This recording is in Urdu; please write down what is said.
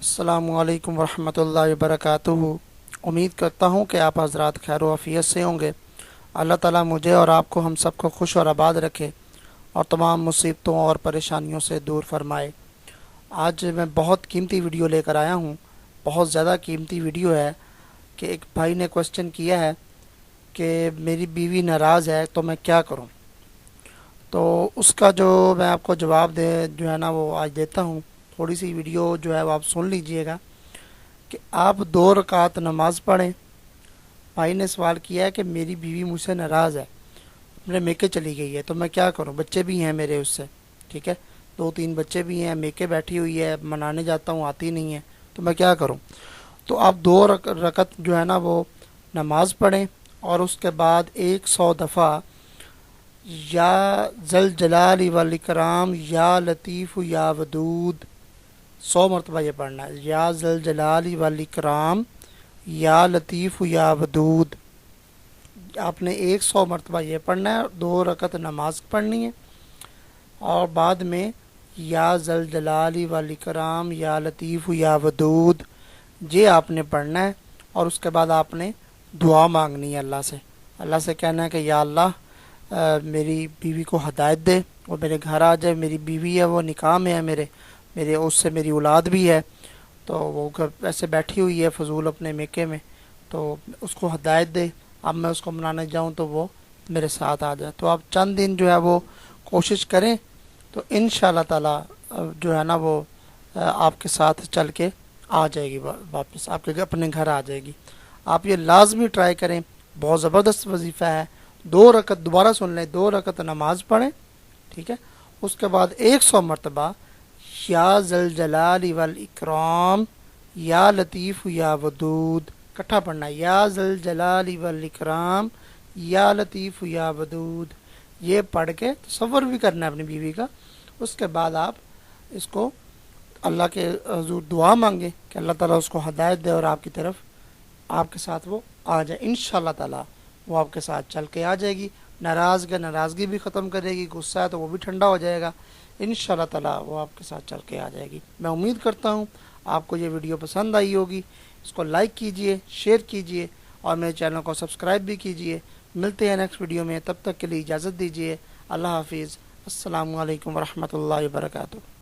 السلام علیکم ورحمۃ اللہ وبرکاتہ۔ امید کرتا ہوں کہ آپ حضرات خیر و عافیت سے ہوں گے۔ اللہ تعالیٰ مجھے اور آپ کو ہم سب کو خوش اور آباد رکھے اور تمام مصیبتوں اور پریشانیوں سے دور فرمائے۔ آج میں بہت قیمتی ویڈیو لے کر آیا ہوں، بہت زیادہ قیمتی ویڈیو ہے کہ ایک بھائی نے کوشچن کیا ہے کہ میری بیوی ناراض ہے تو میں کیا کروں۔ تو اس کا جو میں آپ کو جواب جو ہے نا وہ آج دیتا ہوں۔ تھوڑی سی ویڈیو جو ہے وہ آپ سن لیجئے گا کہ آپ 2 رکعت نماز پڑھیں۔ بھائی نے سوال کیا ہے کہ میری بیوی مجھ سے ناراض ہے، میرے میکے چلی گئی ہے تو میں کیا کروں، بچے بھی ہیں میرے اس سے، ٹھیک ہے، 2-3 بچے بھی ہیں، میکے بیٹھی ہوئی ہے، منانے جاتا ہوں آتی نہیں ہے تو میں کیا کروں۔ تو آپ 2 رکعت جو ہے نا وہ نماز پڑھیں اور اس کے بعد 100 دفعہ یا ذل جلال والاکرام یا لطیف یا ودود 100 مرتبہ یہ پڑھنا ہے، یا ذل جلال والاکرام یا لطیف یا ودود۔ آپ نے 100 مرتبہ یہ پڑھنا ہے، 2 رکعت نماز پڑھنی ہے اور بعد میں یا ذل جلال والاکرام یا لطیف یا ودود یہ آپ نے پڑھنا ہے۔ اور اس کے بعد آپ نے دعا مانگنی ہے اللہ سے کہنا ہے کہ یا اللہ میری بیوی کو ہدایت دے، وہ میرے گھر آ جائے، میری بیوی ہے وہ نکاح میں ہے، میرے اس سے میری اولاد بھی ہے، تو وہ ایسے بیٹھی ہوئی ہے فضول اپنے میکے میں، تو اس کو ہدایت دے، اب میں اس کو منانے جاؤں تو وہ میرے ساتھ آ جائے۔ تو آپ چند دن جو ہے وہ کوشش کریں تو انشاءاللہ تعالی جو ہے نا وہ آپ کے ساتھ چل کے آ جائے گی، واپس آپ کے اپنے گھر آ جائے گی۔ آپ یہ لازمی ٹرائی کریں، بہت زبردست وظیفہ ہے۔ 2 رکعت دوبارہ سن لیں، 2 رکعت نماز پڑھیں، ٹھیک ہے، اس کے بعد 100 مرتبہ یا ذل جلال والاکرام یا لطیف یا ودود اکٹھا پڑھنا ہے، یا ذل جلال والاکرام یا لطیف یا ودود، یہ پڑھ کے تصور بھی کرنا ہے اپنی بیوی کا۔ اس کے بعد آپ اس کو اللہ کے حضور دعا مانگیں کہ اللہ تعالیٰ اس کو ہدایت دے اور آپ کی طرف آپ کے ساتھ وہ آ جائے۔ انشاءاللہ تعالیٰ وہ آپ کے ساتھ چل کے آ جائے گی، ناراضگی بھی ختم کرے گی، غصہ ہے تو وہ بھی ٹھنڈا ہو جائے گا، انشاءاللہ تعالیٰ وہ آپ کے ساتھ چل کے آ جائے گی۔ میں امید کرتا ہوں آپ کو یہ ویڈیو پسند آئی ہوگی، اس کو لائک کیجئے، شیئر کیجئے اور میرے چینل کو سبسکرائب بھی کیجئے۔ ملتے ہیں نیکسٹ ویڈیو میں، تب تک کے لیے اجازت دیجئے، اللہ حافظ، السلام علیکم ورحمۃ اللہ وبرکاتہ۔